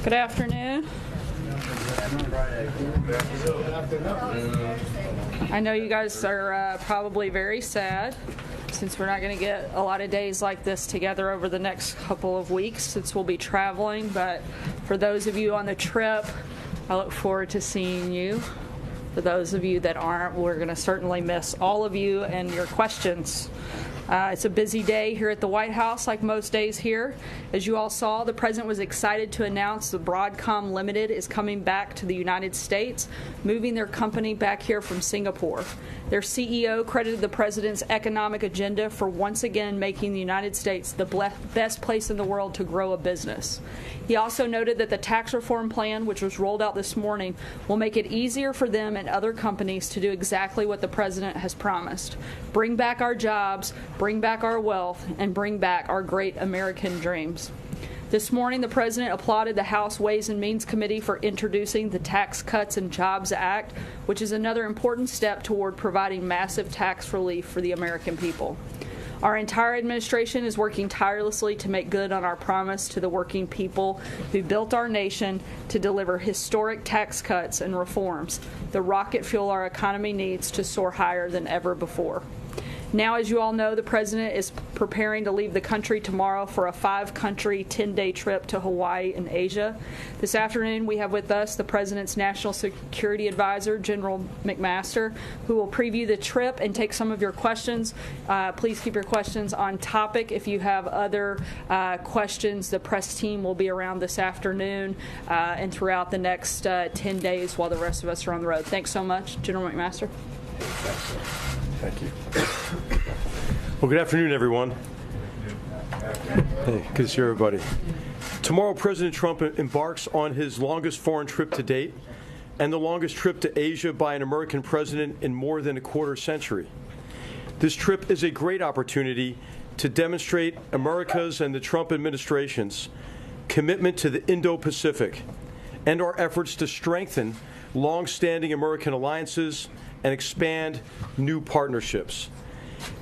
Good afternoon. I know you guys are probably very sad since we're not going to get a lot of days like this together over the next couple of weeks since we'll be traveling. But for those of you on the trip, I look forward to seeing you. For those of you that aren't, we're going to certainly miss all of you and your questions. It's a busy day here at the White House, like most days here. As you all saw, the President was excited to announce the Broadcom Limited is coming back to the United States, moving their company back here from Singapore. Their CEO credited the President's economic agenda for once again making the United States the best place in the world to grow a business. He also noted that the tax reform plan, which was rolled out this morning, will make it easier for them and other companies to do exactly what the President has promised: bring back our jobs, bring back our wealth, and bring back our great American dreams. This morning, the President applauded the House Ways and Means Committee for introducing the Tax Cuts and Jobs Act, which is another important step toward providing massive tax relief for the American people. Our entire administration is working tirelessly to make good on our promise to the working people who built our nation to deliver historic tax cuts and reforms, the rocket fuel our economy needs to soar higher than ever before. Now, as you all know, the President is preparing to leave the country tomorrow for a 5-country, 10-day trip to Hawaii and Asia. This afternoon, we have with us the President's National Security Advisor, General McMaster, who will preview the trip and take some of your questions. Please keep your questions on topic. If you have other questions, the press team will be around this afternoon and throughout the next 10 days while the rest of us are on the road. Thanks so much, General McMaster. Thank you. Well, good afternoon, everyone. Hey, good to see everybody. Tomorrow, President Trump embarks on his longest foreign trip to date and the longest trip to Asia by an American president in more than a quarter century. This trip is a great opportunity to demonstrate America's and the Trump administration's commitment to the Indo-Pacific and our efforts to strengthen long-standing American alliances and expand new partnerships.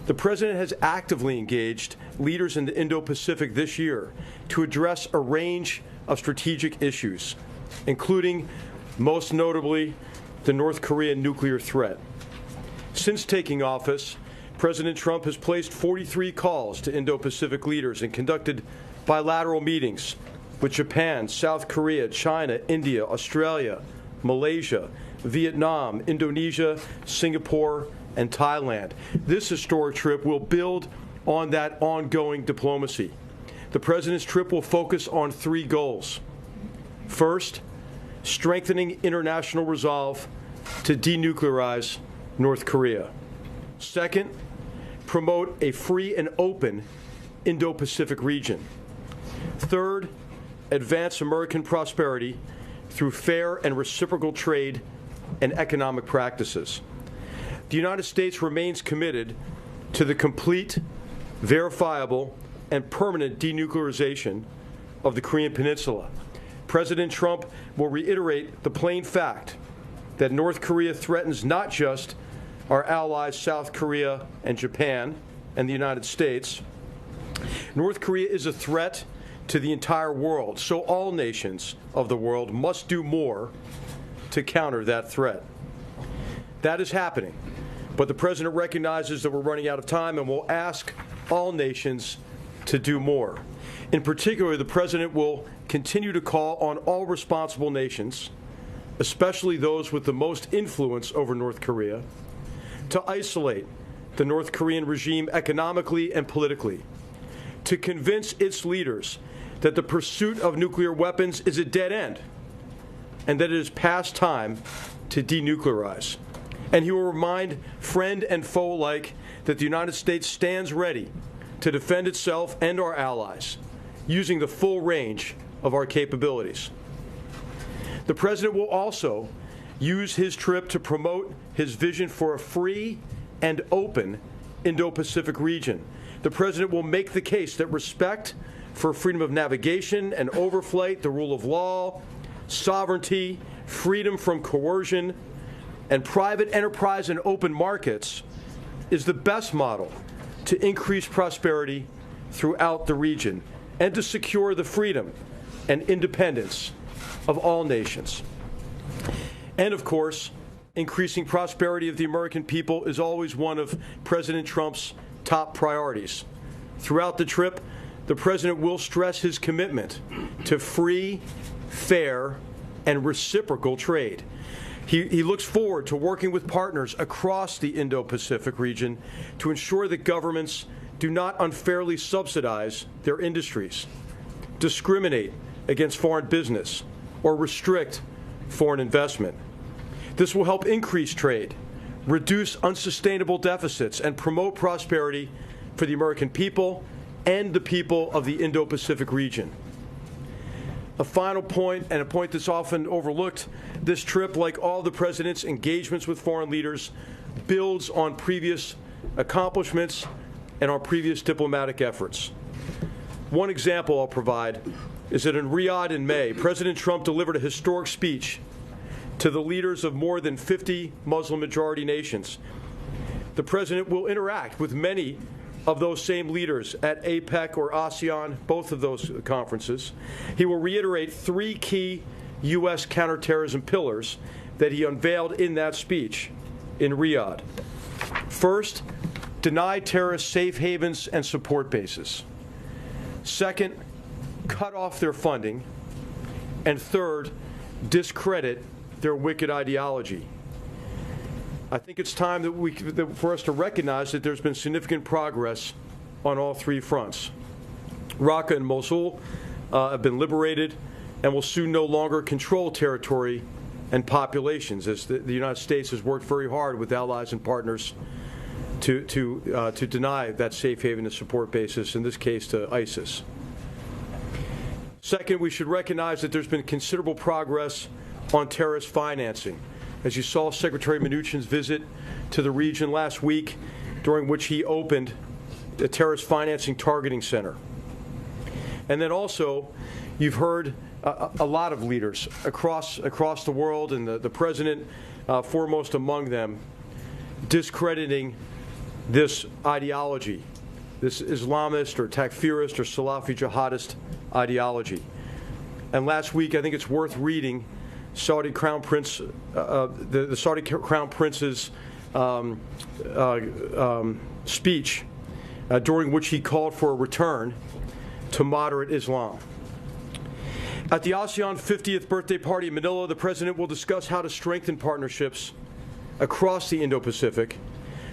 The President has actively engaged leaders in the Indo-Pacific this year to address a range of strategic issues, including, most notably, the North Korean nuclear threat. Since taking office, President Trump has placed 43 calls to Indo-Pacific leaders and conducted bilateral meetings with Japan, South Korea, China, India, Australia, Malaysia, Vietnam, Indonesia, Singapore, and Thailand. This historic trip will build on that ongoing diplomacy. The President's trip will focus on 3 goals. First, strengthening international resolve to denuclearize North Korea. Second, promote a free and open Indo-Pacific region. Third, advance American prosperity through fair and reciprocal trade and economic practices. The United States remains committed to the complete, verifiable, and permanent denuclearization of the Korean Peninsula. President Trump will reiterate the plain fact that North Korea threatens not just our allies South Korea and Japan and the United States. North Korea is a threat to the entire world, so all nations of the world must do more to counter that threat. That is happening, but the President recognizes that we're running out of time and will ask all nations to do more. In particular, the President will continue to call on all responsible nations, especially those with the most influence over North Korea, to isolate the North Korean regime economically and politically, to convince its leaders that the pursuit of nuclear weapons is a dead end and that it is past time to denuclearize. And he will remind friend and foe alike that the United States stands ready to defend itself and our allies using the full range of our capabilities. The President will also use his trip to promote his vision for a free and open Indo-Pacific region. The President will make the case that respect for freedom of navigation and overflight, the rule of law, sovereignty, freedom from coercion, and private enterprise and open markets is the best model to increase prosperity throughout the region and to secure the freedom and independence of all nations. And, of course, increasing prosperity of the American people is always one of President Trump's top priorities. Throughout the trip, the President will stress his commitment to free, fair, and reciprocal trade. He looks forward to working with partners across the Indo-Pacific region to ensure that governments do not unfairly subsidize their industries, discriminate against foreign business, or restrict foreign investment. This will help increase trade, reduce unsustainable deficits, and promote prosperity for the American people and the people of the Indo-Pacific region. A final point, and a point that's often overlooked, this trip, like all the President's engagements with foreign leaders, builds on previous accomplishments and on previous diplomatic efforts. One example I'll provide is that in Riyadh in May, President Trump delivered a historic speech to the leaders of more than 50 Muslim-majority nations. The President will interact with many of those same leaders at APEC or ASEAN, both of those conferences. He will reiterate three key U.S. counterterrorism pillars that he unveiled in that speech in Riyadh. First, deny terrorists safe havens and support bases. Second, cut off their funding. And third, discredit their wicked ideology. I think it's time for us to recognize that there's been significant progress on all three fronts. Raqqa and Mosul have been liberated and will soon no longer control territory and populations, as the United States has worked very hard with allies and partners to deny that safe haven and support basis, in this case to ISIS. Second, we should recognize that there's been considerable progress on terrorist financing. As you saw Secretary Mnuchin's visit to the region last week, during which he opened the Terrorist Financing Targeting Center. And then also, you've heard a lot of leaders across the world, and the President foremost among them, discrediting this ideology, this Islamist or Takfirist or Salafi jihadist ideology. And last week, I think it's worth reading Saudi Crown Prince, the Saudi Crown Prince's speech, during which he called for a return to moderate Islam. At the ASEAN 50th birthday party in Manila, the President will discuss how to strengthen partnerships across the Indo-Pacific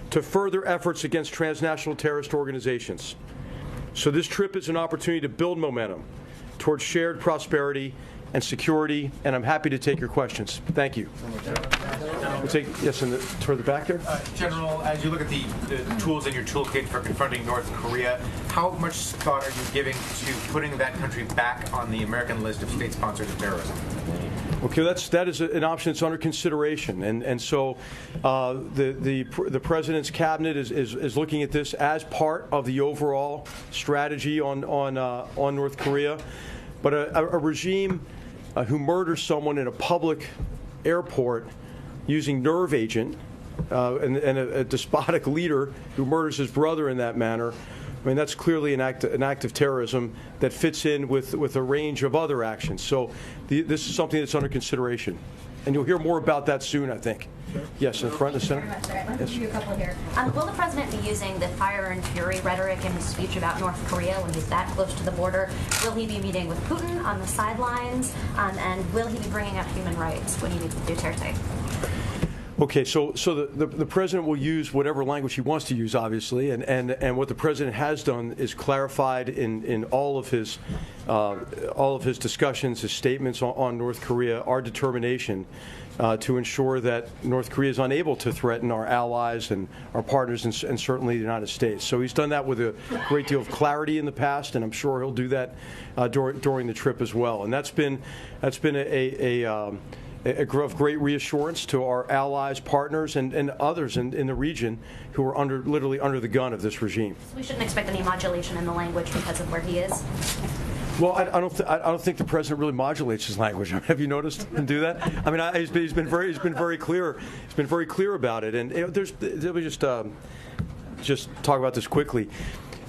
to further efforts against transnational terrorist organizations. So this trip is an opportunity to build momentum towards shared prosperity and security, and I'm happy to take your questions. Thank you. We'll take, yes, toward the back there. General, as you look at the tools in your toolkit for confronting North Korea, how much thought are you giving to putting that country back on the American list of state sponsors of terrorism? Okay, that is an option that's under consideration, and so the President's cabinet is looking at this as part of the overall strategy on North Korea. But a regime who murders someone in a public airport using nerve agent and a despotic leader who murders his brother in that manner, I mean, that's clearly an act of terrorism that fits in with a range of other actions. So this is something that's under consideration. And you'll hear more about that soon, I think. Sure. Yes, in the front of the center. Let's give you a couple here. Will the President be using the fire and fury rhetoric in his speech about North Korea when he's that close to the border? Will he be meeting with Putin on the sidelines? And will he be bringing up human rights when he meets with Duterte? Okay, so the President will use whatever language he wants to use, obviously, and what the President has done is clarified in all of his discussions, his statements on North Korea, our determination to ensure that North Korea is unable to threaten our allies and our partners and certainly the United States. So he's done that with a great deal of clarity in the past, and I'm sure he'll do that during the trip as well. And that's been of great reassurance to our allies, partners, and others in the region who are literally under the gun of this regime. So we shouldn't expect any modulation in the language because of where he is? Well, I don't think the President really modulates his language. Have you noticed him do that? I mean, he's been very clear. He's been very clear about it. And let me just talk about this quickly.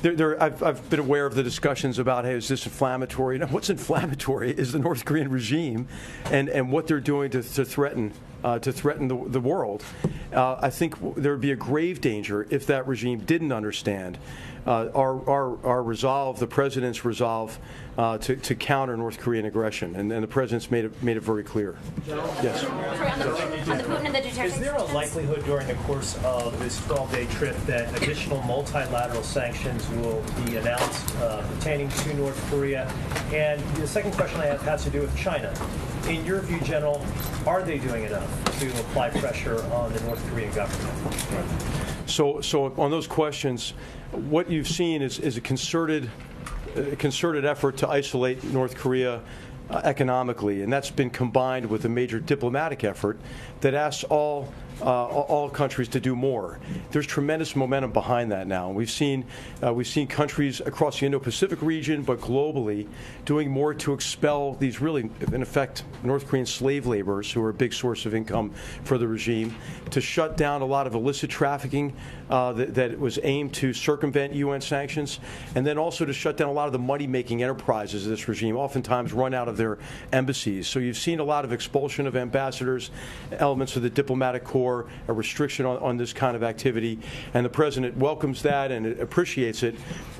I've been aware of the discussions about, hey, is this inflammatory? Now, what's inflammatory is the North Korean regime and what they're doing to threaten the world. I think there would be a grave danger if that regime didn't understand our resolve, the president's resolve to counter North Korean aggression, and the president's made it very clear. Yes. On the Putin and the Duterte Is there a likelihood during the course of this 12-day trip that additional multilateral sanctions will be announced pertaining to North Korea? And the second question I have has to do with China. In your view, General, are they doing enough to apply pressure on the North Korean government? So on those questions, what you've seen is a concerted effort to isolate North Korea economically, and that's been combined with a major diplomatic effort that asks all countries to do more. There's tremendous momentum behind that now. We've seen countries across the Indo-Pacific region, but globally, doing more to expel these really, in effect, North Korean slave laborers who are a big source of income for the regime, to shut down a lot of illicit trafficking that was aimed to circumvent UN sanctions, and then also to shut down a lot of the money-making enterprises of this regime, oftentimes run out of their embassies. So you've seen a lot of expulsion of ambassadors, elements of the diplomatic corps, a restriction on this kind of activity, and the president welcomes that and appreciates it.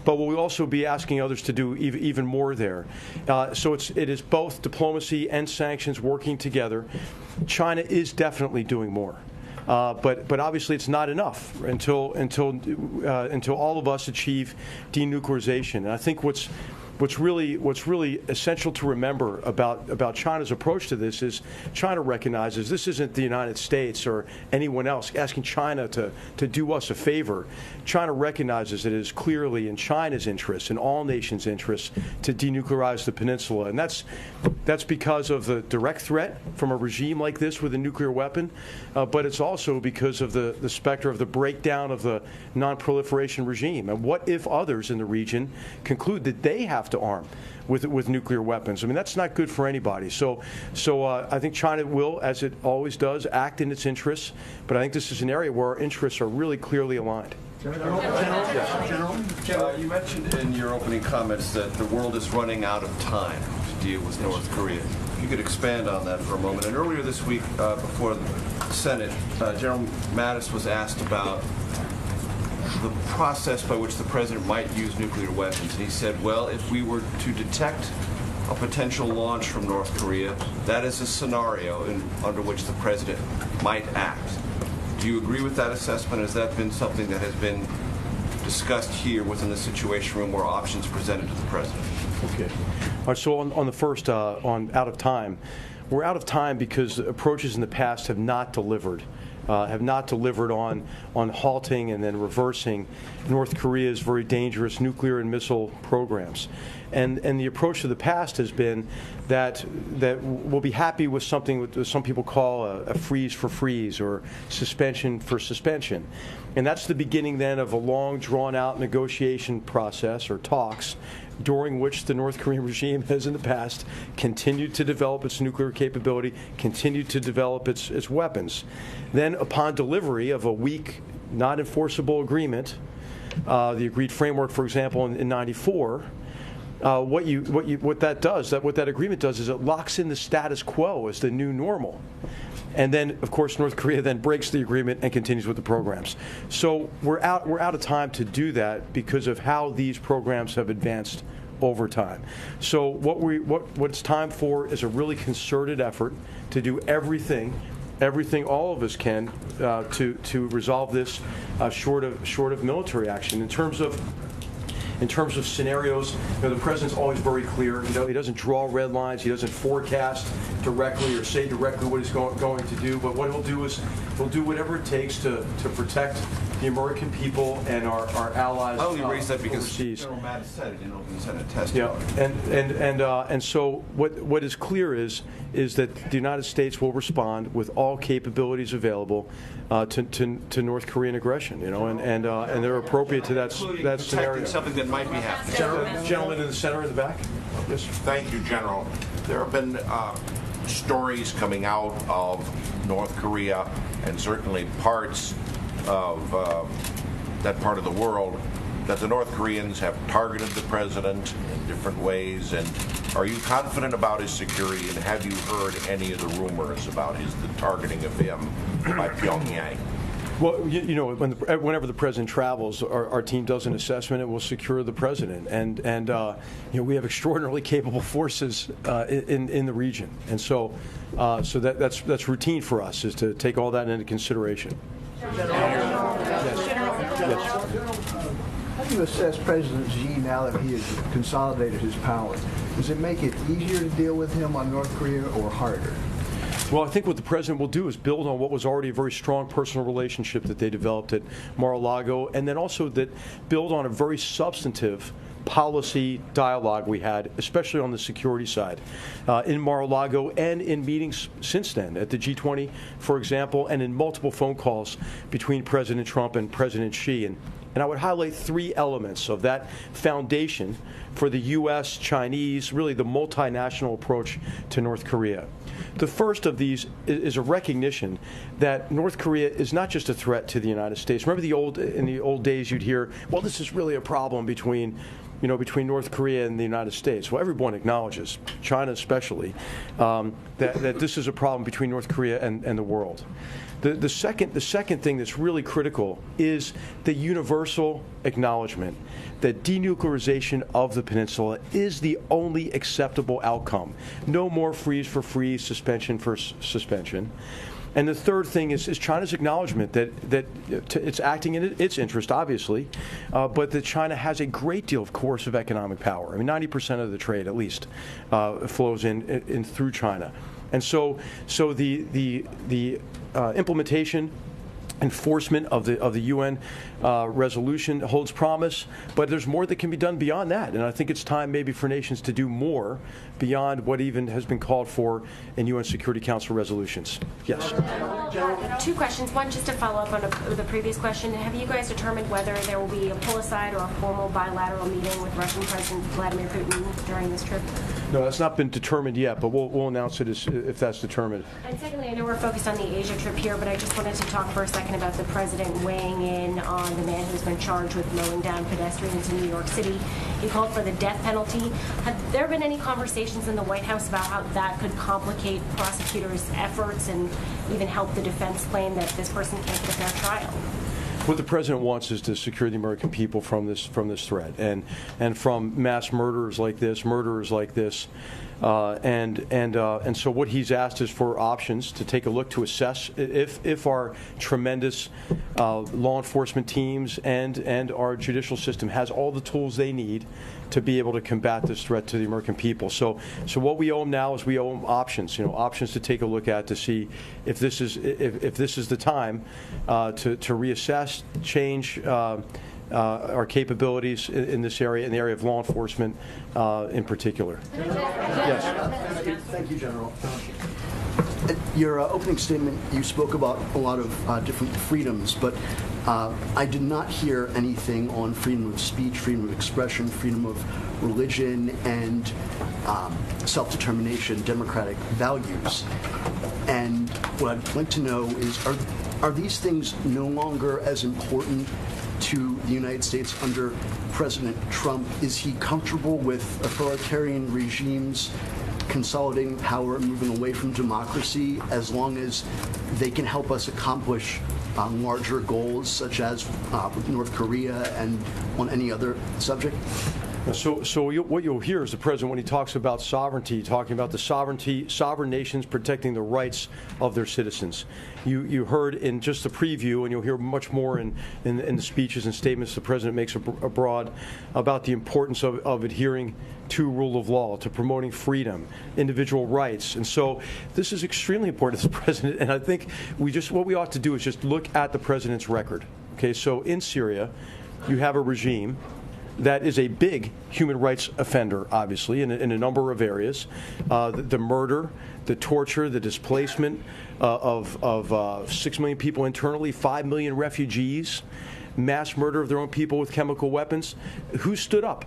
But we'll also be asking others to do even more there. So it is both diplomacy and sanctions working together. China is definitely doing more. But obviously it's not enough until all of us achieve denuclearization. And I think what's really essential to remember about China's approach to this is China recognizes this isn't the United States or anyone else asking China to do us a favor. China recognizes it is clearly in China's interest, in all nations' interests, to denuclearize the peninsula, and that's because of the direct threat from a regime like this with a nuclear weapon, but it's also because of the specter of the breakdown of the non-proliferation regime. And what if others in the region conclude that they have to arm with nuclear weapons? I mean, that's not good for anybody. So I think China will, as it always does, act in its interests, but I think this is an area where our interests are really clearly aligned. General, you mentioned in your opening comments that the world is running out of time to deal with North Korea. If you could expand on that for a moment. And earlier this week, before the Senate, General Mattis was asked about the process by which the president might use nuclear weapons. And he said, well, if we were to detect a potential launch from North Korea, that is a scenario under which the president might act. Do you agree with that assessment? Has that been something that has been discussed here within the Situation Room, or options presented to the president? Okay. All right, so on the first, on out of time, we're out of time because approaches in the past have not delivered. On halting and then reversing North Korea's very dangerous nuclear and missile programs. And the approach of the past has been that we'll be happy with something that some people call a freeze for freeze or suspension for suspension. And that's the beginning then of a long, drawn-out negotiation process or talks during which the North Korean regime has in the past continued to develop its nuclear capability, continued to develop its weapons. Then upon delivery of a weak, not enforceable agreement, the agreed framework, for example, in 94, what that agreement does is it locks in the status quo as the new normal. And then, of course, North Korea then breaks the agreement and continues with the programs. So we're out of time to do that because of how these programs have advanced over time. So what it's time for is a really concerted effort to do everything all of us can to resolve this short of military action. In terms of scenarios, the president's always very clear. He doesn't draw red lines. He doesn't forecast directly or say directly what he's going to do. But what he'll do is he'll do whatever it takes to protect the American people and our allies. I only raised that because overseas. General Mattis said it in open Senate testimony. Yeah, and so what is clear is that the United States will respond with all capabilities available to North Korean aggression. And they're appropriate to that scenario. Something that might be happening. Gentleman in the center in the back. Yes. Thank you, General. There have been stories coming out of North Korea and certainly parts of that part of the world that the North Koreans have targeted the president in different ways, and are you confident about his security, and have you heard any of the rumors about the targeting of him by Pyongyang? Well, you know, whenever the president travels, our team does an assessment and will secure the president. And you know, we have extraordinarily capable forces in the region. And so that's routine for us, is to take all that into consideration. How do you assess President Xi now that he has consolidated his power? Does it make it easier to deal with him on North Korea or harder? Well, I think what the president will do is build on what was already a very strong personal relationship that they developed at Mar-a-Lago, and then also that build on a very substantive policy dialogue we had, especially on the security side, in Mar-a-Lago and in meetings since then, at the G20, for example, and in multiple phone calls between President Trump and President Xi. And I would highlight three elements of that foundation for the U.S., Chinese, really the multinational approach to North Korea. The first of these is a recognition that North Korea is not just a threat to the United States. Remember in the old days you'd hear, well, this is really a problem between North Korea and the United States. Well, everyone acknowledges, China especially, that this is a problem between North Korea and the world. The second thing that's really critical is the universal acknowledgement that denuclearization of the peninsula is the only acceptable outcome. No more freeze for freeze, suspension for suspension. And the third thing is China's acknowledgement that it's acting in its interest, obviously, but that China has a great deal of coercive economic power. I mean, 90% of the trade, at least, flows in through China. And so the implementation, enforcement of the UN resolution holds promise, but there's more that can be done beyond that. And I think it's time maybe for nations to do more beyond what even has been called for in UN Security Council resolutions. Yes. Two questions. One, just to follow up on the previous question. Have you guys determined whether there will be a pull-aside or a formal bilateral meeting with Russian President Vladimir Putin during this trip? No, that's not been determined yet, but we'll announce it if that's determined. And secondly, I know we're focused on the Asia trip here, but I just wanted to talk for a second about the president weighing in on the man who's been charged with mowing down pedestrians in New York City. He called for the death penalty. Have there been any conversations in the White House about how that could complicate prosecutors' efforts and even help the defense claim that this person can't get a fair trial? What the president wants is to secure the American people from this threat and from mass murderers like this, and so what he's asked is for options to take a look to assess if our tremendous law enforcement teams and our judicial system has all the tools they need to be able to combat this threat to the American people. So what we owe them now is we owe them options, options to take a look at to see if this is the time to reassess, change our capabilities in this area, in the area of law enforcement in particular. Yes. Thank you, General. At your opening statement, you spoke about a lot of different freedoms, but I did not hear anything on freedom of speech, freedom of expression, freedom of religion, and self-determination, democratic values. And what I'd like to know is, are these things no longer as important to the United States under President Trump? Is he comfortable with authoritarian regimes consolidating power and moving away from democracy as long as they can help us accomplish larger goals, such as North Korea and on any other subject? What you'll hear is the president, when he talks about sovereignty, talking about the sovereign nations protecting the rights of their citizens. You heard in just the preview, and you'll hear much more in the speeches and statements the president makes abroad about the importance of adhering to rule of law, to promoting freedom, individual rights. And so this is extremely important to the president, and I think what we ought to do is just look at the president's record. Okay, so in Syria, you have a regime that is a big human rights offender, obviously, in a number of areas. The murder, the torture, the displacement of 6 million people internally, 5 million refugees, mass murder of their own people with chemical weapons. Who stood up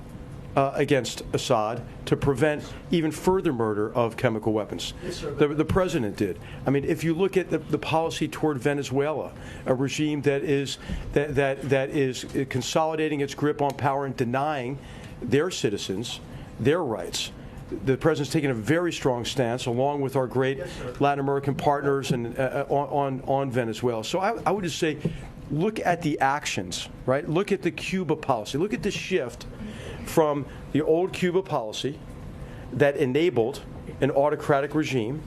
against Assad to prevent even further murder of chemical weapons. Yes, sir. The president did. I mean, if you look at the policy toward Venezuela, a regime that is consolidating its grip on power and denying their citizens their rights. The president's taken a very strong stance, along with our great Latin American partners, and on Venezuela. So I would just say, look at the actions, right? Look at the Cuba policy. Look at the shift from the old Cuba policy that enabled an autocratic regime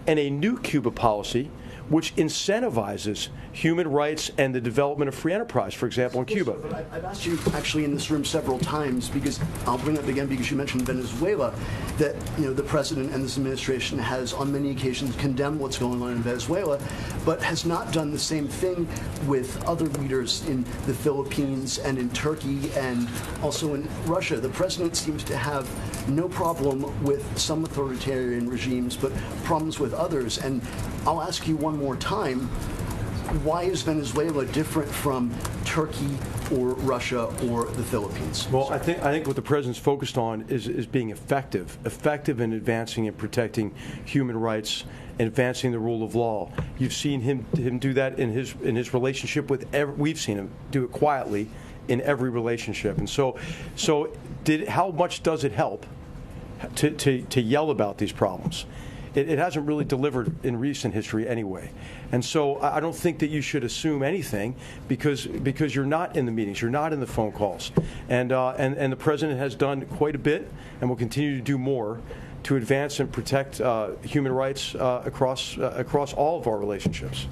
and a new Cuba policy which incentivizes human rights and the development of free enterprise, for example, in Cuba. Yes, but I've asked you actually in this room several times, because I'll bring it up again because you mentioned Venezuela, that the president and this administration has on many occasions condemned what's going on in Venezuela, but has not done the same thing with other leaders in the Philippines and in Turkey and also in Russia. The president seems to have no problem with some authoritarian regimes, but problems with others. And I'll ask you one more time, why is Venezuela different from Turkey or Russia or the Philippines? Well, I think what the president's focused on is being effective in advancing and protecting human rights and advancing the rule of law. You've seen him do that in his relationship with we've seen him do it quietly in every relationship. And so how much does it help to yell about these problems? It hasn't really delivered in recent history anyway. And so I don't think that you should assume anything because you're not in the meetings, you're not in the phone calls. And the president has done quite a bit and will continue to do more to advance and protect human rights across all of our relationships.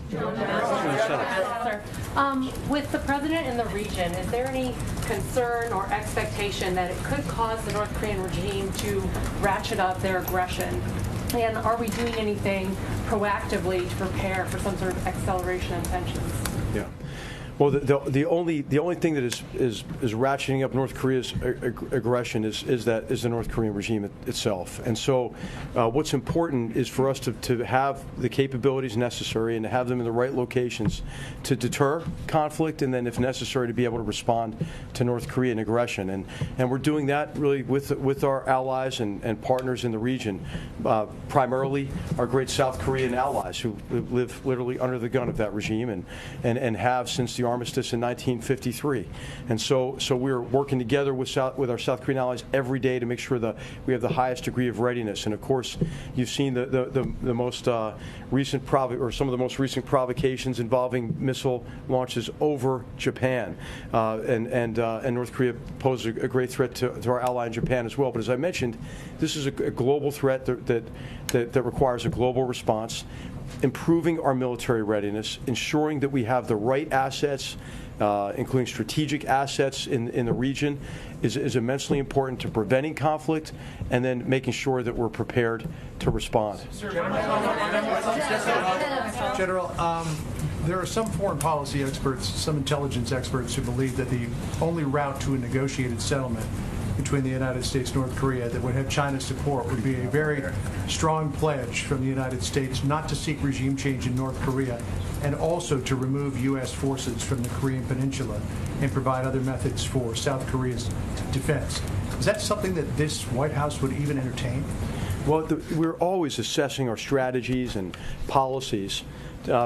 With the president in the region, is there any concern or expectation that it could cause the North Korean regime to ratchet up their aggression? And are we doing anything proactively to prepare for some sort of acceleration in tensions? Yeah. Well, the only thing that is ratcheting up North Korea's aggression is the North Korean regime itself. And so, what's important is for us to have the capabilities necessary and to have them in the right locations to deter conflict, and then, if necessary, to be able to respond to North Korean aggression. And we're doing that really with our allies and partners in the region, primarily our great South Korean allies who live literally under the gun of that regime and have since the armistice in 1953. And so we're working together with our South Korean allies every day to make sure that we have the highest degree of readiness. And of course, you've seen the most recent some of the most recent provocations involving missile launches over Japan, and North Korea poses a great threat to our ally in Japan as well. But as I mentioned, this is a global threat that requires a global response. Improving our military readiness, ensuring that we have the right assets, including strategic assets in the region, is immensely important to preventing conflict, and then making sure that we're prepared to respond. General, there are some foreign policy experts, some intelligence experts who believe that the only route to a negotiated settlement between the United States and North Korea that would have China's support would be a very strong pledge from the United States not to seek regime change in North Korea, and also to remove U.S. forces from the Korean Peninsula and provide other methods for South Korea's defense. Is that something that this White House would even entertain? Well, we're always assessing our strategies and policies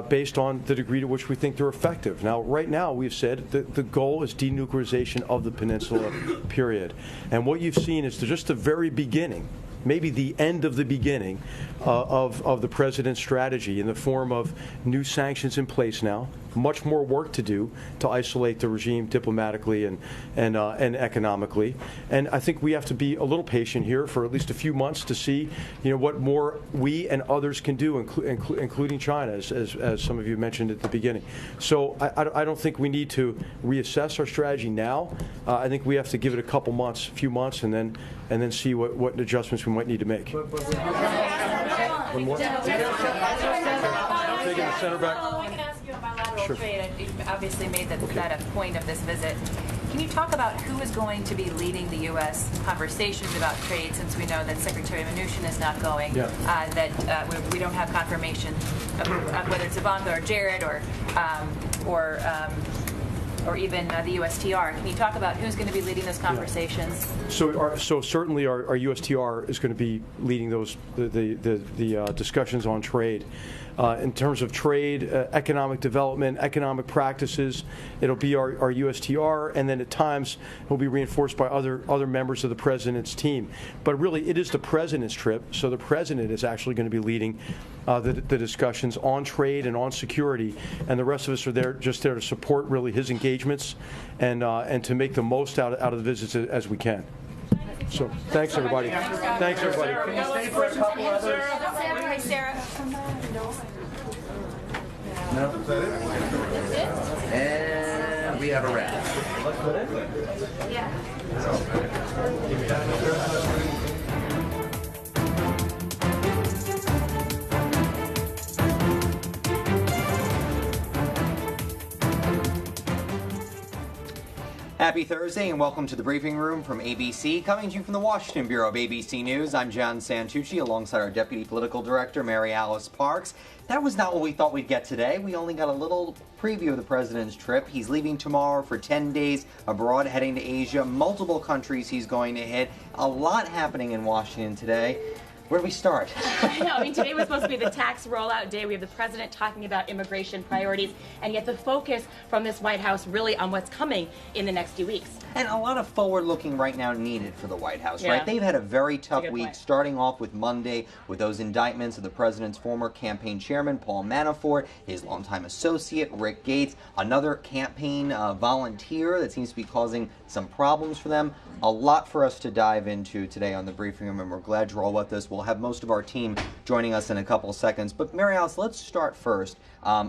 based on the degree to which we think they're effective. Now, right now, we've said that the goal is denuclearization of the peninsula, period. And what you've seen is just the very beginning, maybe the end of the beginning of the president's strategy in the form of new sanctions in place now, much more work to do to isolate the regime diplomatically and economically. And I think we have to be a little patient here for at least a few months to see, what more we and others can do, including China, as some of you mentioned at the beginning. So I don't think we need to reassess our strategy now. I think we have to give it a few months, and then see what adjustments we might need to make. One more? Taking the center back. I can ask you about bilateral Sure. trade. You obviously made that a point of this visit. Can you talk about who is going to be leading the U.S. conversations about trade, since we know that Secretary Mnuchin is not going, that we don't have confirmation of whether it's Ivanka or Jared or or even the USTR. Can you talk about who's going to be leading those conversations? So certainly our USTR is going to be leading those the discussions on trade. In terms of trade, economic development, economic practices, it'll be our USTR, and then at times it will be reinforced by other members of the president's team. But really, it is the president's trip, so the president is actually going to be leading the discussions on trade and on security, and the rest of us are there to support really his engagements and to make the most out of the visits as we can. So thanks everybody. Thanks everybody. Can you stay for a couple others? Hi, Sarah. No, is that it? And we have a wrap. Yeah. Happy Thursday and welcome to the briefing room from ABC. Coming to you from the Washington Bureau of ABC News, I'm John Santucci alongside our Deputy Political Director, Mary Alice Parks. That was not what we thought we'd get today. We only got a little preview of the president's trip. He's leaving tomorrow for 10 days abroad, heading to Asia. Multiple countries he's going to hit. A lot happening in Washington today. Where do we start? I know. I mean, today was supposed to be the tax rollout day. We have the president talking about immigration priorities, and yet the focus from this White House really on what's coming in the next few weeks. And a lot of forward-looking right now needed for the White House, Yeah. right? They've had a very tough Good week, point. starting off with Monday with those indictments of the president's former campaign chairman, Paul Manafort, his longtime associate, Rick Gates, another campaign volunteer that seems to be causing some problems for them. A lot for us to dive into today on the briefing room, and we're glad you're all with us. We'll have most of our team joining us in a couple of seconds. But Mary Alice, let's start first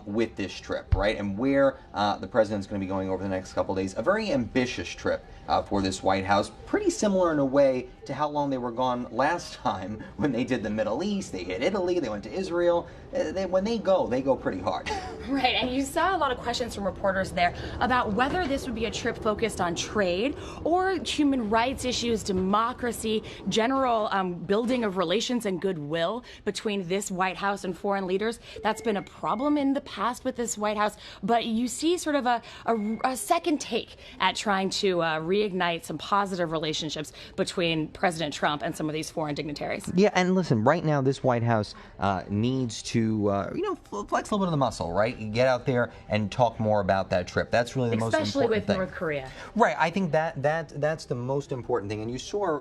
with this trip, right? And where the president's going to be going over the next couple of days. A very ambitious trip for this White House, pretty similar in a way to how long they were gone last time when they did the Middle East. They hit Italy, they went to Israel. When they go pretty hard. Right, and you saw a lot of questions from reporters there about whether this would be a trip focused on trade or human rights issues, democracy, general building of relations and goodwill between this White House and foreign leaders. That's been a problem in the past with this White House, but you see sort of a second take at trying to reignite some positive relationships between President Trump and some of these foreign dignitaries. Yeah, and listen, right now this White House needs to, flex a little bit of the muscle, right? You get out there and talk more about that trip. That's really the most important thing. Especially with North Korea. Right, I think that's the most important thing. And you saw,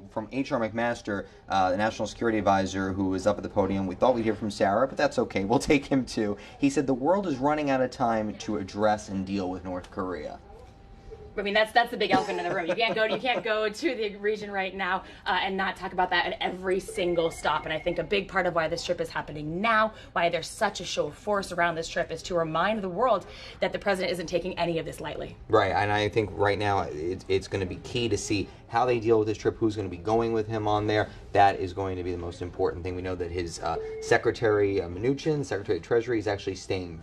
from H.R. McMaster, the National Security Advisor, who was up at the podium. We thought we'd hear from Sarah, but that's okay. We'll take him too. He said the world is running out of time to address and deal with North Korea. I mean, that's the big elephant in the room. You can't go to the region right now and not talk about that at every single stop. And I think a big part of why this trip is happening now, why there's such a show of force around this trip, is to remind the world that the president isn't taking any of this lightly. Right, and I think right now it's going to be key to see how they deal with this trip, who's going to be going with him on there. That is going to be the most important thing. We know that his Secretary Mnuchin, Secretary of Treasury, is actually staying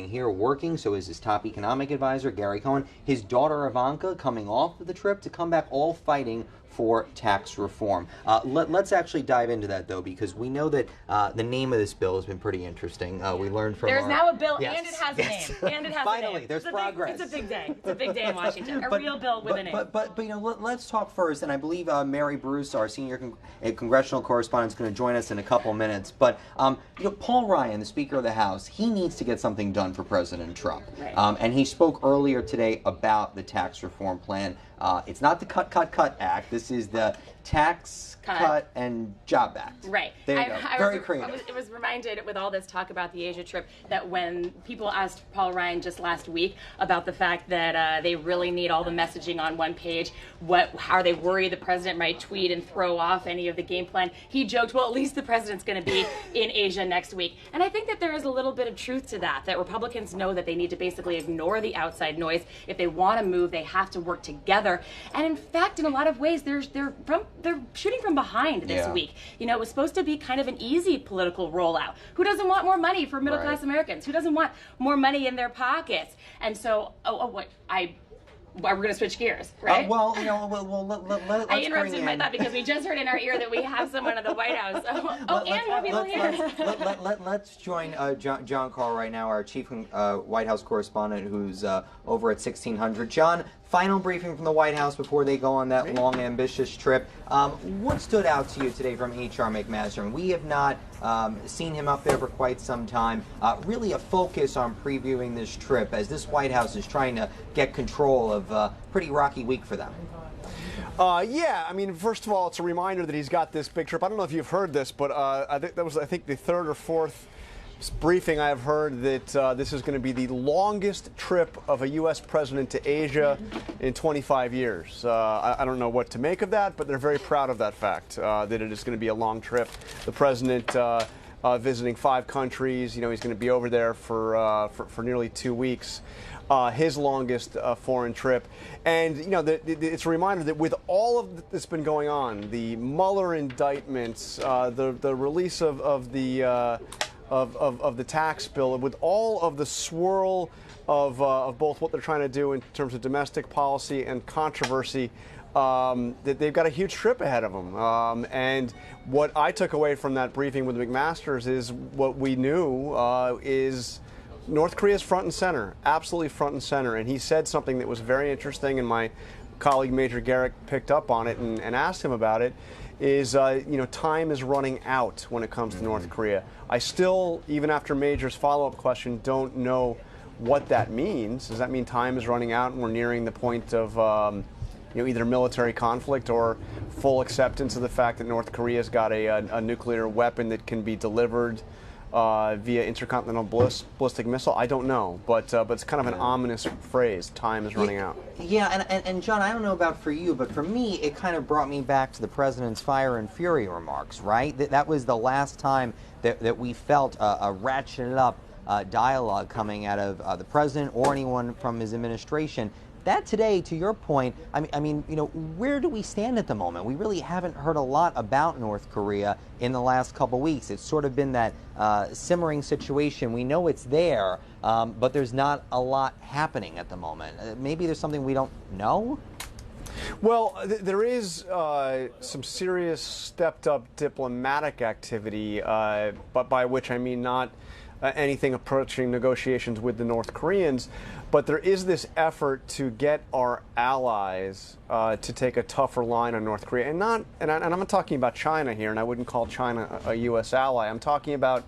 here working. So is his top economic advisor, Gary Cohn. His daughter, Ivanka, coming off of the trip to come back, all fighting for tax reform. Let's actually dive into that, though, because we know that the name of this bill has been pretty interesting. We learned from There's now a bill, Yes, and it has yes. a name. And it has Finally, a name. there's progress. It's a big day. It's a big day in Washington. A real bill with a name. But let's talk first, and I believe Mary Bruce, our senior congressional correspondent, is going to join us in a couple minutes. But Paul Ryan, the Speaker of the House, he needs to get something done for President Trump. Right. And he spoke earlier today about the tax reform plan. It's not the Cut Act. This is the Tax Cut and Job Act. Right. There you go. Very creative. I was reminded with all this talk about the Asia trip that when people asked Paul Ryan just last week about the fact that they really need all the messaging on one page, how are they worried the president might tweet and throw off any of the game plan, he joked, well, at least the president's going to be in Asia next week. And I think that there is a little bit of truth to that Republicans know that they need to basically ignore the outside noise. If they want to move, they have to work together. And in fact, in a lot of ways, they're shooting from behind this week. It was supposed to be kind of an easy political rollout. Who doesn't want more money for middle-class Americans? Who doesn't want more money in their pockets? And so, we're going to switch gears, right? Well, let's I interrupted bring my in... thought because we just heard in our ear that we have someone at the White House. And more people here. Let's join John Carr right now, our chief White House correspondent, who's over at 1600. John, final briefing from the White House before they go on that long, ambitious trip. What stood out to you today from H.R. McMaster? And we have not seen him up there for quite some time. Really a focus on previewing this trip as this White House is trying to get control of a pretty rocky week for them. Yeah, I mean, first of all, it's a reminder that he's got this big trip. I don't know if you've heard this, but I think that was, the third or fourth briefing I've heard that this is going to be the longest trip of a U.S. president to Asia in 25 years. I don't know what to make of that, but they're very proud of that fact, that it is going to be a long trip. The president visiting 5 countries. You know, he's going to be over there for nearly 2 weeks. His longest foreign trip. And, you know, it's a reminder that with all of that's been going on, the Mueller indictments, the release of the tax bill, with all of the swirl of both what they're trying to do in terms of domestic policy and controversy, that they've got a huge trip ahead of them. And what I took away from that briefing with McMaster's is what we knew is North Korea is front and center, absolutely front and center. And he said something that was very interesting, and my colleague Major Garrick picked up on it and asked him about it, is, you know, time is running out when it comes to North Korea. I still, even after Major's follow-up question, don't know what that means. Does that mean time is running out and we're nearing the point of, you know, either military conflict or full acceptance of the fact that North Korea's got a nuclear weapon that can be delivered via intercontinental ballistic missile? I don't know, but it's kind of an ominous phrase. Time is running out. Yeah, and John, I don't know about for you, but for me, it kind of brought me back to the president's fire and fury remarks, right? That was the last time that we felt a ratcheted up dialogue coming out of the president or anyone from his administration. That today, to your point, I mean, you know, where do we stand at the moment? We really haven't heard a lot about North Korea in the last couple weeks. It's sort of been that simmering situation. We know it's there, but there's not a lot happening at the moment. Maybe there's something we don't know? Well, there is some serious stepped-up diplomatic activity, but by which I mean not anything approaching negotiations with the North Koreans, but there is this effort to get our allies to take a tougher line on North Korea, and I'm not talking about China here, and I wouldn't call China a U.S. ally. I'm talking about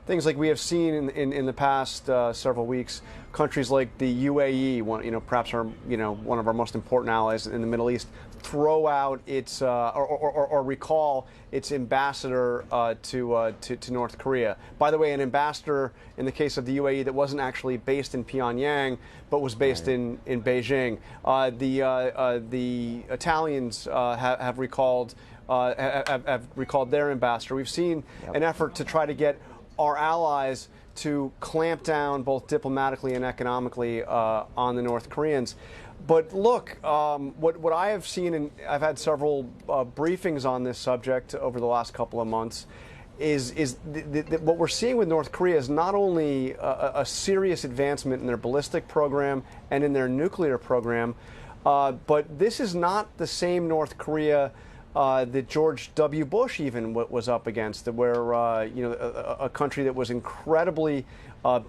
things like we have seen in the past several weeks. Countries like the UAE, perhaps one of our most important allies in the Middle East, throw out its or recall its ambassador to North Korea. By the way, an ambassador in the case of the UAE that wasn't actually based in Pyongyang but was based in Beijing. The Italians have recalled their ambassador. We've seen an effort to try to get our allies to clamp down both diplomatically and economically on the North Koreans. But look, what I have seen, and I've had several briefings on this subject over the last couple of months, is what we're seeing with North Korea is not only a serious advancement in their ballistic program and in their nuclear program, but this is not the same North Korea that George W. Bush even was up against, where a country that was incredibly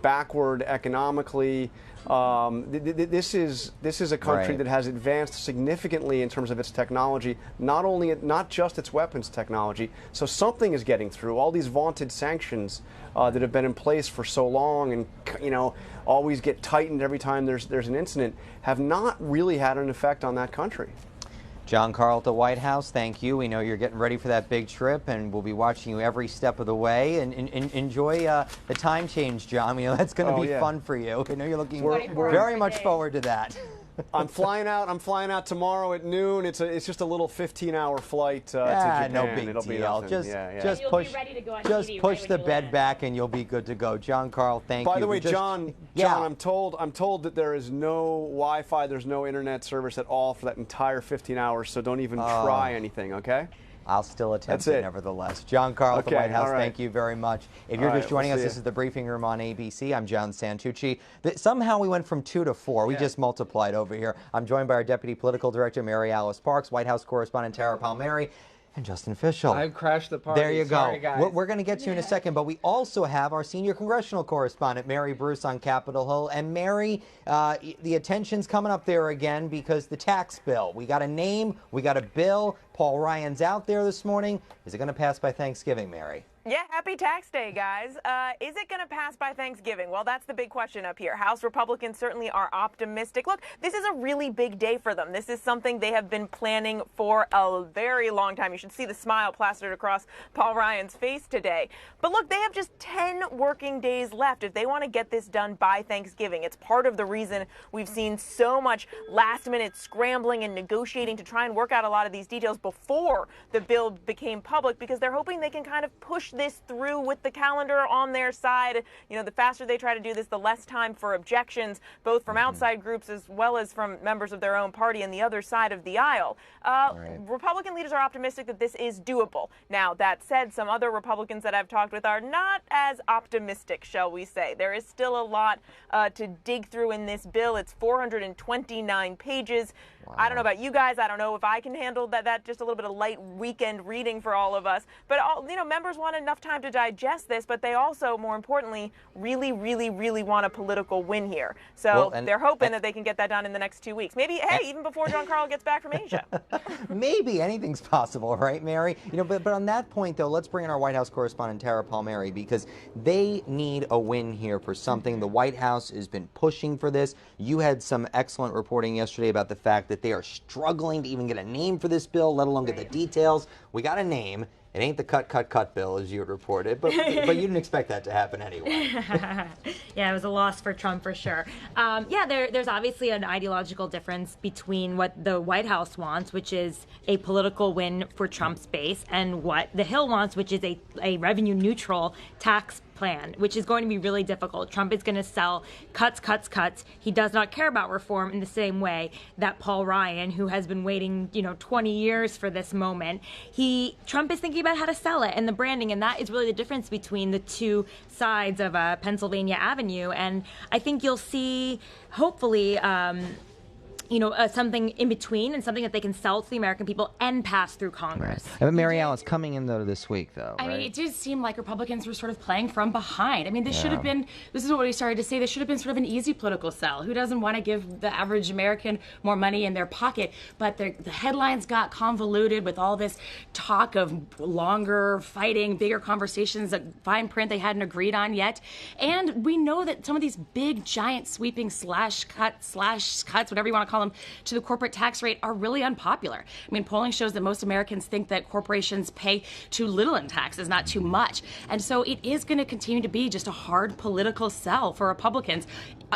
backward economically. This is a country that has advanced significantly in terms of its technology, not just its weapons technology. So something is getting through. All these vaunted sanctions that have been in place for so long, and always get tightened every time there's an incident, have not really had an effect on that country. John Carr at the White House, thank you. We know you're getting ready for that big trip, and we'll be watching you every step of the way. And enjoy the time change, John. We know that's going to be fun for you. I know you're looking very much forward to that. I'm flying out tomorrow at noon. It's just a little 15-hour flight to Japan. No big deal. Just push the bed back and you'll be good to go. John Carr, thank you. By the way, John, I'm told that there is no Wi-Fi, there's no internet service at all for that entire 15 hours. So don't even try anything. Okay. I'll still attempt That's it it. nevertheless. John Carr at the Okay, White House, all right. thank you very much. If you're All just right, joining we'll us, see this you. is the briefing room on ABC. I'm John Santucci. Somehow we went from 2 to 4. We just multiplied over here. I'm joined by our Deputy Political Director, Mary Alice Parks, White House Correspondent Tara Palmieri, and Justin Fischel. I've crashed the party. There you Sorry, go. guys. We're going to get to you in a second, but we also have our senior congressional correspondent, Mary Bruce, on Capitol Hill. And Mary, the attention's coming up there again because the tax bill. We got a name, we got a bill. Paul Ryan's out there this morning. Is it going to pass by Thanksgiving, Mary? Yeah, happy tax day, guys. Is it going to pass by Thanksgiving? Well, that's the big question up here. House Republicans certainly are optimistic. Look, this is a really big day for them. This is something they have been planning for a very long time. You should see the smile plastered across Paul Ryan's face today. But look, they have just 10 working days left if they want to get this done by Thanksgiving. It's part of the reason we've seen so much last-minute scrambling and negotiating to try and work out a lot of these details before the bill became public, because they're hoping they can kind of push this through with the calendar on their side. You know, the faster they try to do this, the less time for objections, both from outside groups as well as from members of their own party on the other side of the aisle. Republican leaders are optimistic that this is doable. Now, that said, some other Republicans that I've talked with are not as optimistic, shall we say. There is still a lot to dig through in this bill. It's 429 pages. Wow. I don't know about you guys. I don't know if I can handle that just a little bit of light weekend reading for all of us. But, members want enough time to digest this, but they also, more importantly, really, really, really want a political win here. So they're hoping that they can get that done in the next 2 weeks. Maybe, even before John Carl gets back from Asia. Maybe anything's possible, right, Mary? But on that point, though, let's bring in our White House correspondent, Tara Palmieri, because they need a win here for something. The White House has been pushing for this. You had some excellent reporting yesterday about the fact that they are struggling to even get a name for this bill, let alone get the details. We got a name. It ain't the cut bill, as you had reported, but you didn't expect that to happen anyway. Yeah, it was a loss for Trump for sure. There's obviously an ideological difference between what the White House wants, which is a political win for Trump's base, and what the Hill wants, which is a revenue-neutral tax plan, which is going to be really difficult. Trump is going to sell cuts. He does not care about reform in the same way that Paul Ryan, who has been waiting, 20 years for this moment, Trump is thinking about how to sell it and the branding, and that is really the difference between the two sides of Pennsylvania Avenue. And I think you'll see, hopefully, something in between, and something that they can sell to the American people and pass through Congress. But Mary Alice, coming in, though, this week, though, I mean, it did seem like Republicans were sort of playing from behind. I mean, this should have been, this is what we started to say, this should have been sort of an easy political sell. Who doesn't want to give the average American more money in their pocket? But the headlines got convoluted with all this talk of longer fighting, bigger conversations, that fine print they hadn't agreed on yet. And we know that some of these big, giant, sweeping slash cuts, whatever you want to call them, to the corporate tax rate are really unpopular. I mean, polling shows that most Americans think that corporations pay too little in taxes, not too much. And so it is going to continue to be just a hard political sell for Republicans,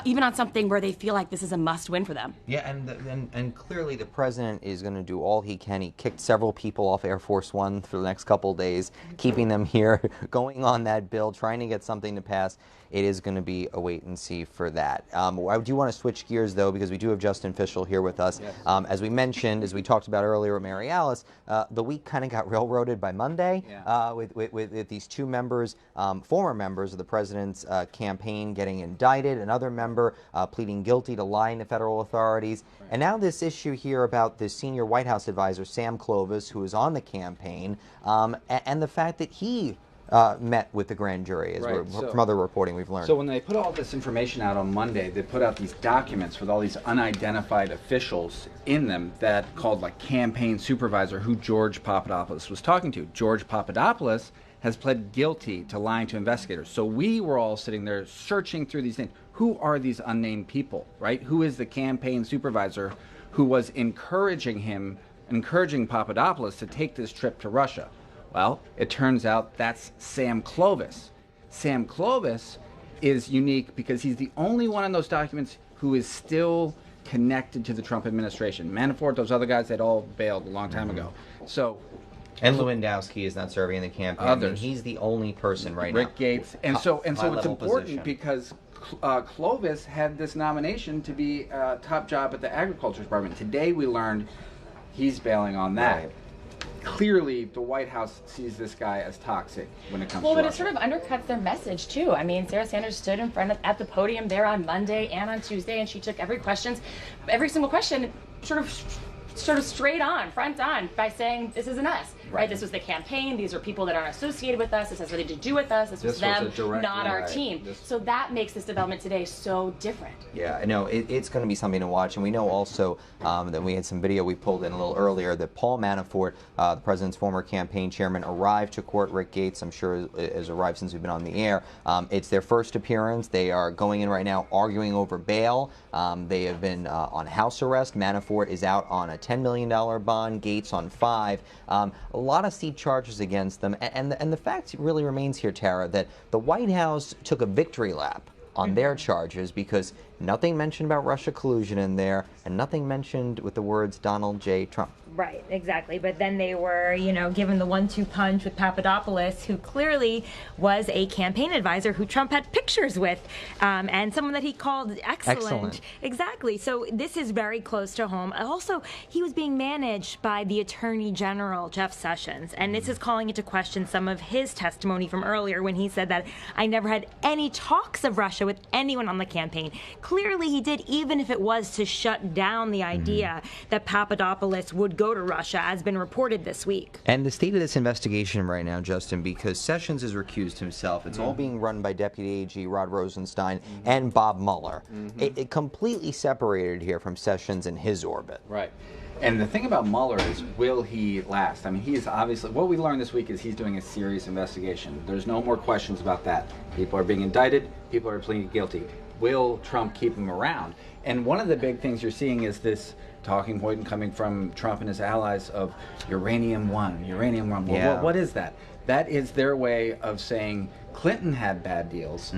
even on something where they feel like this is a must-win for them. Yeah, and clearly the president is going to do all he can. He kicked several people off Air Force One for the next couple of days, keeping them here, going on that bill, trying to get something to pass. It is going to be a wait and see for that. I do want to switch gears, though, because we do have Justin Fischel here with us. Yes. As we mentioned, as we talked about earlier with Mary Alice, the week kind of got railroaded by Monday with these two members, former members of the president's campaign getting indicted, another member pleading guilty to lying to federal authorities. Right. And now this issue here about the senior White House advisor, Sam Clovis, who is on the campaign, and the fact that he met with the grand jury, from other reporting we've learned. So when they put all this information out on Monday, they put out these documents with all these unidentified officials in them that called like campaign supervisor, who George Papadopoulos was talking to. George Papadopoulos has pled guilty to lying to investigators. So we were all sitting there searching through these things. Who are these unnamed people, right? Who is the campaign supervisor who was encouraging Papadopoulos to take this trip to Russia? Well, it turns out that's Sam Clovis. Sam Clovis is unique because he's the only one in those documents who is still connected to the Trump administration. Manafort, those other guys, they'd all bailed a long time ago. So, and Lewandowski is not serving in the campaign. Others. I mean, he's the only person right now. Rick Gates. And so it's important position. Because Clovis had this nomination to be a top job at the Agriculture Department. Today we learned he's bailing on that. Right. clearly the White House sees this guy as toxic when it comes to Well, but it Russia. sort of undercuts their message, too. I mean, Sarah Sanders stood in front of, at the podium there on Monday and on Tuesday, and she took every single question, sort of straight on, front on, by saying, this isn't us, right? This was the campaign. These are people that aren't associated with us. This has nothing to do with us. This was them, not our team. So that makes this development today so different. Yeah, I know. It's going to be something to watch. And we know also that we had some video we pulled in a little earlier that Paul Manafort, the president's former campaign chairman, arrived to court. Rick Gates, I'm sure, has arrived since we've been on the air. It's their first appearance. They are going in right now arguing over bail. They have been on house arrest. Manafort is out on a $10 million bond. Gates on $5 million. A lot of seat charges against them. And the fact really remains here, Tara, that the White House took a victory lap on their charges because nothing mentioned about Russia collusion in there and nothing mentioned with the words Donald J. Trump. Right, exactly. But then they were, given the 1-2 punch with Papadopoulos, who clearly was a campaign advisor who Trump had pictures with, and someone that he called excellent. Exactly. So this is very close to home. Also, he was being managed by the Attorney General, Jeff Sessions, and this is calling into question some of his testimony from earlier when he said that I never had any talks of Russia with anyone on the campaign. Clearly he did, even if it was to shut down the idea that Papadopoulos would go to Russia, as been reported this week. And the state of this investigation right now, Justin, because Sessions has recused himself, it's all being run by Deputy AG Rod Rosenstein and Bob Mueller. It completely separated here from Sessions and his orbit. Right. And the thing about Mueller is, will he last? I mean, he is obviously, what we learned this week is he's doing a serious investigation. There's no more questions about that. People are being indicted, people are pleading guilty. Will Trump keep him around? And one of the big things you're seeing is this talking point coming from Trump and his allies of Uranium One. Well, Yeah. what is that? That is their way of saying Clinton had bad deals,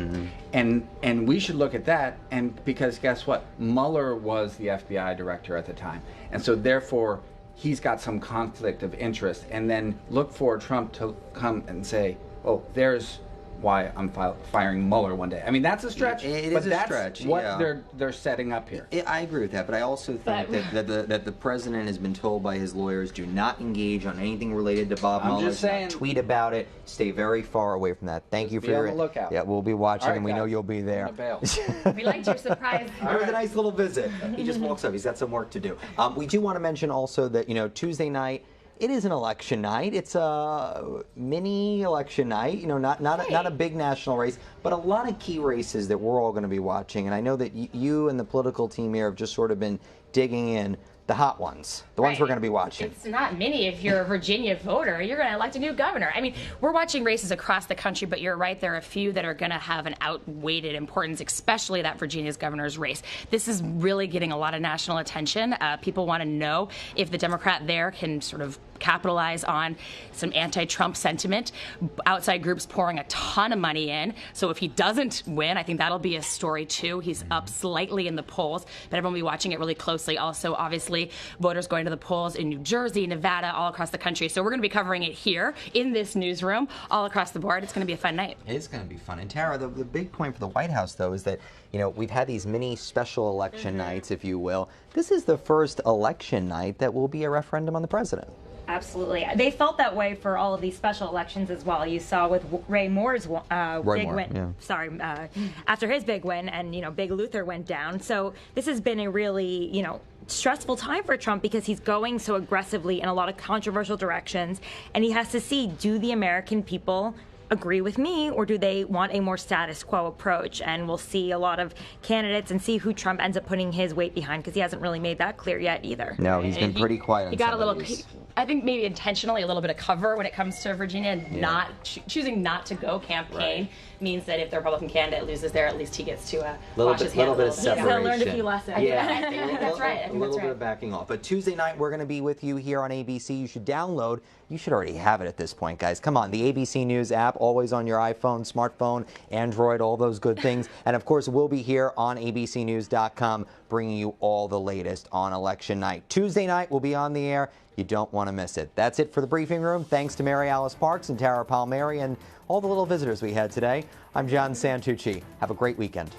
and we should look at that. And because guess what, Mueller was the FBI director at the time, and so therefore he's got some conflict of interest. And then look for Trump to come and say, "Oh, there's why I'm firing Mueller one day." I mean, that's a stretch. It but is a that's stretch. what yeah. they're setting up here. I agree with that, but I also think that the president has been told by his lawyers, do not engage on anything related to Bob Mueller. Just saying, tweet about it. Stay very far away from that. Thank you for your lookout. Yeah, we'll be watching, right, and we know you'll be there. We liked your surprise. It was a nice little visit. He just walks up. He's got some work to do. We do want to mention also that Tuesday night. It is an election night. It's a mini election night, not a big national race, but a lot of key races that we're all going to be watching. And I know that you and the political team here have just sort of been digging in the hot ones, the ones we're going to be watching. It's not many. If you're a Virginia voter, you're going to elect a new governor. I mean, we're watching races across the country, but you're right, there are a few that are going to have an outweighed importance, especially that Virginia's governor's race. This is really getting a lot of national attention. People want to know if the Democrat there can sort of capitalize on some anti-Trump sentiment. Outside groups pouring a ton of money in. So if he doesn't win, I think that'll be a story too. He's up slightly in the polls, but everyone will be watching it really closely. Also, obviously, voters going to the polls in New Jersey, Nevada, all across the country. So we're going to be covering it here in this newsroom, all across the board. It's going to be a fun night. It is going to be fun. And Tara, the big point for the White House, though, is that we've had these mini special election nights, if you will. This is the first election night that will be a referendum on the president. Absolutely. They felt that way for all of these special elections as well. You saw with Roy Moore's big win. Yeah. Sorry, after his big win, and Big Luther went down. So this has been a really stressful time for Trump because he's going so aggressively in a lot of controversial directions, and he has to see, do the American people agree with me, or do they want a more status quo approach? And we'll see a lot of candidates and see who Trump ends up putting his weight behind, because he hasn't really made that clear yet either. No, he's been pretty quiet. He got a little. I think maybe intentionally a little bit of cover when it comes to Virginia, and choosing not to go campaign means that if the Republican candidate loses there, at least he gets to wash his hands a little bit. Separation. He's learned a few lessons. Yeah, I think that's right. I think a little bit of backing off. But Tuesday night, we're going to be with you here on ABC. You should download. You should already have it at this point, guys. Come on, the ABC News app, always on your iPhone, smartphone, Android, all those good things. And of course, we'll be here on abcnews.com bringing you all the latest on election night. Tuesday night, we'll be on the air. You don't want to miss it. That's it for the briefing room. Thanks to Mary Alice Parks and Tara Palmieri and all the little visitors we had today. I'm John Santucci. Have a great weekend.